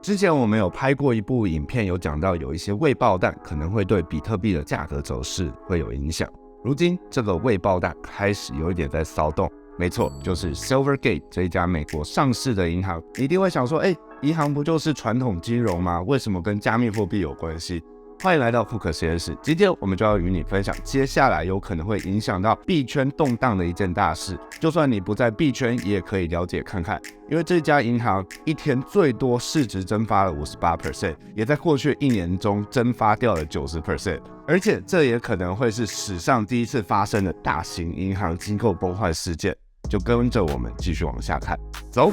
之前我们有拍过一部影片，有讲到有一些未爆弹可能会对比特币的价格走势会有影响。如今这个未爆弹开始有一点在骚动，没错，就是 Silvergate 这一家美国上市的银行。你一定会想说，银行不就是传统金融吗？为什么跟加密货币有关系？欢迎来到富可实验室，今天我们就要与你分享接下来有可能会影响到币圈动荡的一件大事。就算你不在币圈，也可以了解看看，因为这家银行一天最多市值蒸发了 58%， 也在过去1年中蒸发掉了 90%， 而且这也可能会是史上第一次发生的大型银行机构崩坏事件。就跟着我们继续往下看，走。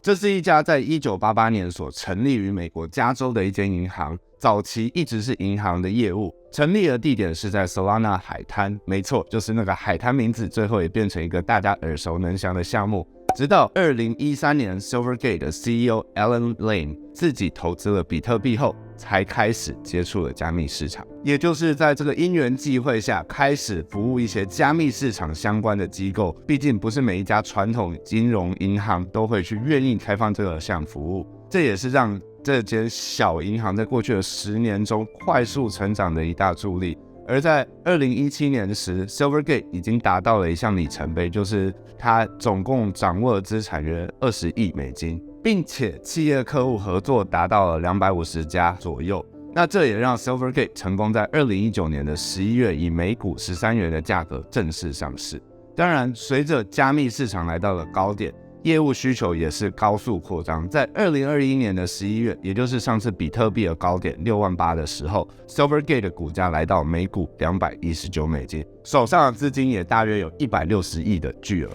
这是一家在1988年所成立于美国加州的一间银行，早期一直是银行的业务，成立的地点是在 Solana 海滩，没错，就是那个海滩名字最后也变成一个大家耳熟能详的项目。直到2013年 Silvergate 的 CEO Alan Lane 自己投资了比特币后，才开始接触了加密市场，也就是在这个因缘际会下，开始服务一些加密市场相关的机构。毕竟不是每一家传统金融银行都会去愿意开放这项服务，这也是让这间小银行在过去的10年中快速成长的一大助力。而在2017年时 Silvergate 已经达到了一项里程碑，就是它总共掌握的资产约20亿美金，并且企业客户合作达到了250家左右。那这也让 Silvergate 成功在2019年的11月以每股13元的价格正式上市。当然，随着加密市场来到了高点，业务需求也是高速扩张。在2021年的11月，也就是上次比特币的高点68000的时候， Silvergate 的股价来到每股219美金，手上的资金也大约有160亿的巨额。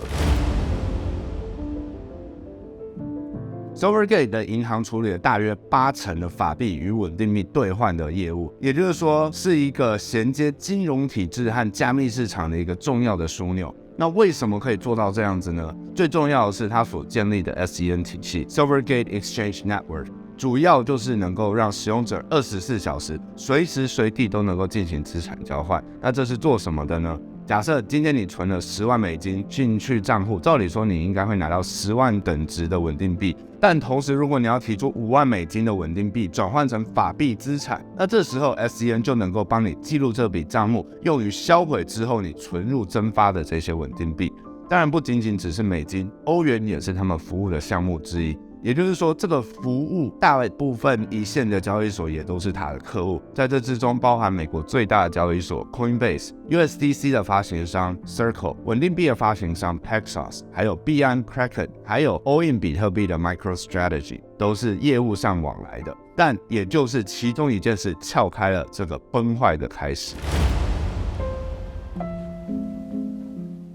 Silvergate 的银行处理了大约80%的法币与稳定币兑换的业务，也就是说是一个衔接金融体制和加密市场的一个重要的枢纽。那为什么可以做到这样子呢？最重要的是它所建立的 SEN 体系 Silvergate Exchange Network， 主要就是能够让使用者24小时随时随地都能够进行资产交换。那这是做什么的呢？假设今天你存了10万美金进去账户，照理说你应该会拿到10万等值的稳定币，但同时如果你要提出5万美金的稳定币转换成法币资产，那这时候 SEN 就能够帮你记录这笔账目，用于销毁之后你存入蒸发的这些稳定币。当然不仅仅只是美金，欧元也是他们服务的项目之一。也就是说，这个服务大部分一线的交易所也都是他的客户，在这之中包含美国最大的交易所 Coinbase、USDC 的发行商 Circle、稳定币的发行商 Paxos， 还有币安 Kraken， 还有 All in 比特币的 MicroStrategy， 都是业务上往来的。但也就是其中一件事撬开了这个崩坏的开始。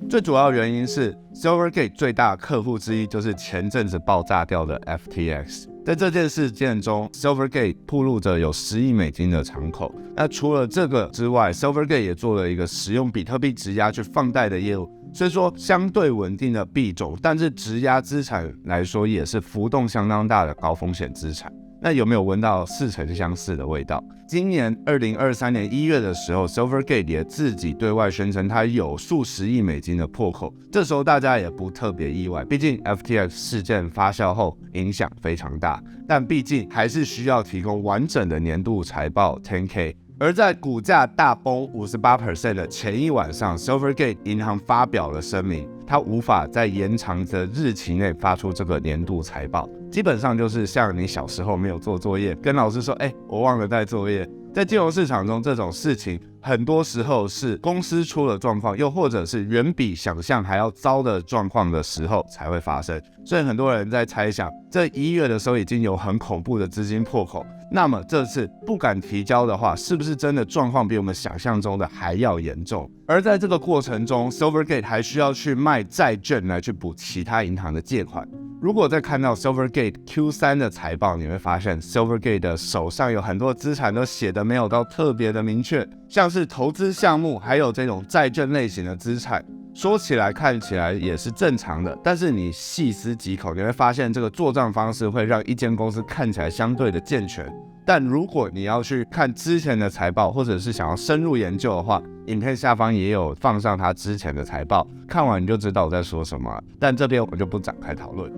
最主要原因是 Silvergate 最大的客户之一就是前阵子爆炸掉的 FTX。在这件事件中 Silvergate 暴露着有10亿美金的敞口。那除了这个之外， Silvergate 也做了一个使用比特币质押去放贷的业务，虽说相对稳定的币种，但是质押资产来说也是浮动相当大的高风险资产。那有没有闻到似曾相识的味道？今年2023年1月的时候 Silvergate 也自己对外宣称它有数十亿美金的破口，这时候大家也不特别意外，毕竟 FTX 事件发酵后影响非常大，但毕竟还是需要提供完整的年度财报 10K。而在股价大崩 58% 的前一晚上， Silvergate 银行发表了声明，它无法在延长的日期内发出这个年度财报。基本上就是像你小时候没有做作业，跟老师说我忘了带作业。在金融市场中，这种事情很多时候是公司出了状况，又或者是远比想象还要糟的状况的时候才会发生。所以很多人在猜想，这1月的时候已经有很恐怖的资金破口，那么这次不敢提交的话，是不是真的状况比我们想象中的还要严重？而在这个过程中 Silvergate 还需要去卖债券来去补其他银行的借款。如果再看到 Silvergate Q3 的财报，你会发现 Silvergate 的手上有很多资产都写的没有到特别的明确，像是投资项目还有这种债券类型的资产，说起来看起来也是正常的，但是你细思极恐，你会发现这个作账方式会让一间公司看起来相对的健全。但如果你要去看之前的财报，或者是想要深入研究的话，影片下方也有放上他之前的财报，看完你就知道我在说什么了。但这边我就不展开讨论。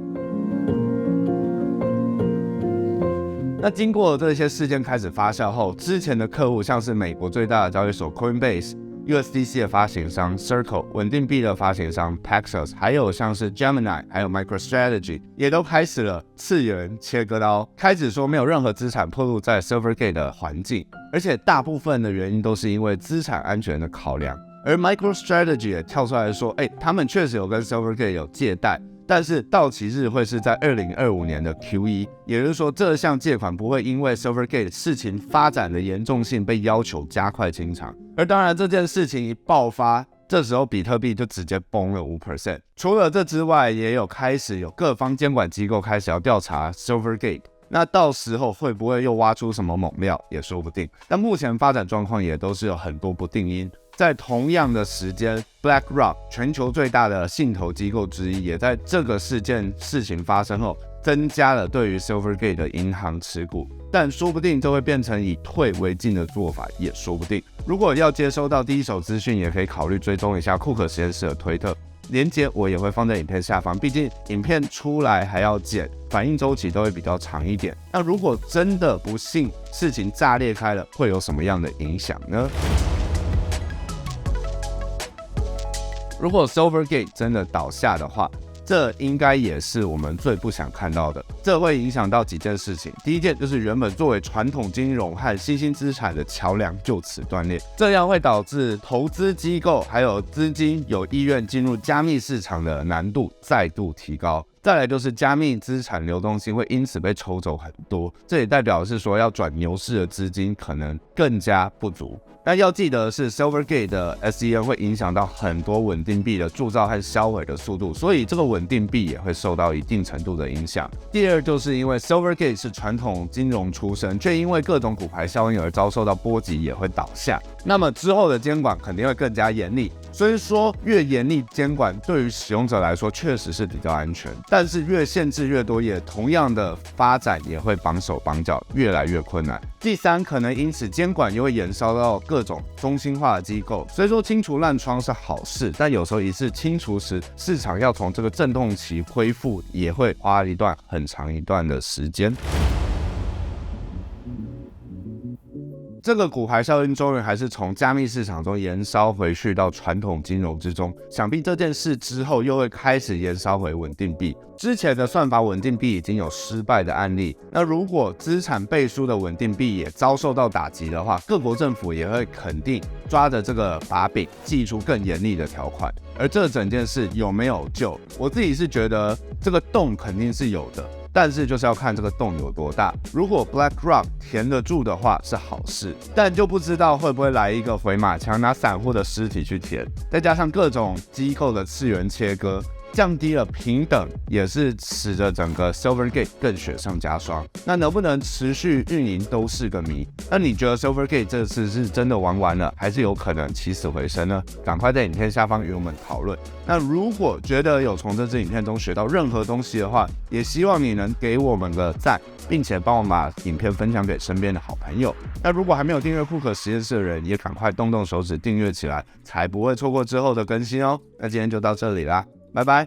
那经过这些事件开始发酵后，之前的客户像是美国最大的交易所 Coinbase、USDC 的发行商 Circle、稳定币的发行商 Paxos， 还有像是 Gemini， 还有 MicroStrategy 也都开始了次元切割刀，开始说没有任何资产暴露在 Silvergate 的环境，而且大部分的原因都是因为资产安全的考量。而 MicroStrategy 也跳出来说，他们确实有跟 Silvergate 有借贷，但是到期日会是在2025年的 Q1， 也就是说这项借款不会因为 Silvergate 事情发展的严重性被要求加快清偿。而当然这件事情一爆发，这时候比特币就直接崩了 5%。 除了这之外，也有开始有各方监管机构开始要调查 Silvergate， 那到时候会不会又挖出什么猛料也说不定。但目前发展状况也都是有很多不定因。在同样的时间 ，BlackRock 全球最大的信投机构之一，也在这个事情发生后，增加了对于 Silvergate 的银行持股，但说不定这会变成以退为进的做法，也说不定。如果要接收到第一手资讯，也可以考虑追踪一下库克实验室的推特，连结我也会放在影片下方，毕竟影片出来还要剪，反应周期都会比较长一点。那如果真的不幸事情炸裂开了，会有什么样的影响呢？如果 Silvergate 真的倒下的话，这应该也是我们最不想看到的。这会影响到几件事情。第一件就是原本作为传统金融和新兴资产的桥梁就此断裂，这样会导致投资机构还有资金有意愿进入加密市场的难度再度提高。再来就是加密资产流动性会因此被抽走很多，这也代表是说要转牛市的资金可能更加不足。但要记得的是 Silvergate 的 SEN 会影响到很多稳定币的铸造和销毁的速度，所以这个稳定币也会受到一定程度的影响。第二就是因为 Silvergate 是传统金融出身，却因为各种骨牌效应而遭受到波及，也会倒下。那么之后的监管肯定会更加严厉，所以说越严厉监管对于使用者来说确实是比较安全，但是越限制越多，也同样的发展也会绑手绑脚，越来越困难。第三，可能因此监管又会延烧到各种中心化的机构，所以说清除烂疮是好事，但有时候一次清除时，市场要从这个阵痛期恢复，也会花一段很长一段的时间。这个骨牌效应终于还是从加密市场中延烧回去到传统金融之中，想必这件事之后又会开始延烧回稳定币。之前的算法稳定币已经有失败的案例，那如果资产背书的稳定币也遭受到打击的话，各国政府也会肯定抓着这个把柄，祭出更严厉的条款。而这整件事有没有救，我自己是觉得这个洞肯定是有的，但是就是要看这个洞有多大。如果 BlackRock 填得住的话是好事，但就不知道会不会来一个回马枪，拿散户的尸体去填，再加上各种机构的次元切割，降低了平等，也是使得整个 Silvergate 更雪上加霜。那能不能持续运营都是个谜。那你觉得 Silvergate 这次是真的玩完了，还是有可能起死回生呢？赶快在影片下方与我们讨论。那如果觉得有从这支影片中学到任何东西的话，也希望你能给我们个赞，并且帮我们把影片分享给身边的好朋友。那如果还没有订阅库克实验室的人，也赶快动动手指订阅起来，才不会错过之后的更新哦。那今天就到这里啦，拜拜。